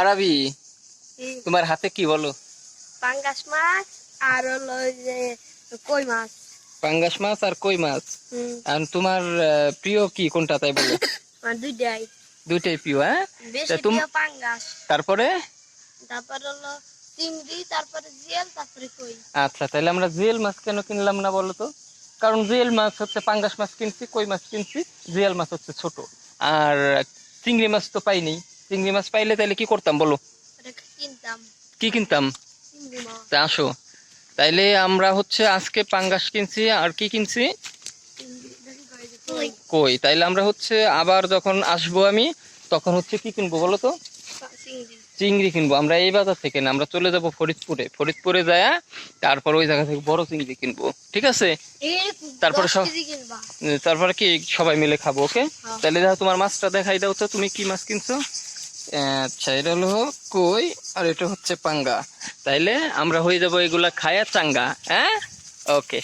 আরবি তোমার হাতে কি বলো? পাঙ্গাস মাছ আর হলো যে কই মাছ। পাঙ্গাস মাছ আর কই মাছ। আর তোমার প্রিয় কি কোনটা তাই বলো? দুইটাই। দুইটাই প্রিয়। হ্যাঁ, বেশি প্রিয় পাঙ্গাস। তারপরে হলো চিংড়ি, তারপরে জিয়াল, তারপরে কই। আচ্ছা, তাহলে আমরা জিয়াল মাছ কেন কিনলাম না বলো তো? কারণ জিয়াল মাছ হচ্ছে, পাঙ্গাস মাছ কিনছি, কই মাছ কিনছি, জিয়াল মাছ হচ্ছে ছোট। আর চিংড়ি মাছ তো পাইনি। চিংড়ি মাছ পাইলে তাহলে কি করতাম বলো? কি কিনতাম? তা আসো, তাইলে আমরা হচ্ছে আজকে পাঙ্গাস কিনছি, আর কি কিনছি? কই। তাইলে আমরা হচ্ছে আবার যখন আসবো আমি, তখন হচ্ছে কি কিনবো বলো তো? চিংড়ি কিনবো। আমরা এই বাজার থেকে না, আমরা চলে যাব ফরিদপুরে। ফরিদপুরে যায় তারপর ওই জায়গা থেকে বড় চিংড়ি কিনবো, ঠিক আছে? তারপরে তারপরে কি সবাই মিলে খাবো, ওকে? তাহলে দেখো, তোমার মাছটা দেখাই দাও তো, তুমি কি মাছ কিনছো? আচ্ছা, এটা হলো কই, আর এটা হচ্ছে পাঙ্গা। তাইলে আমরা হয়ে যাবো এগুলা খায়া চাঙ্গা। হ্যাঁ, ওকে।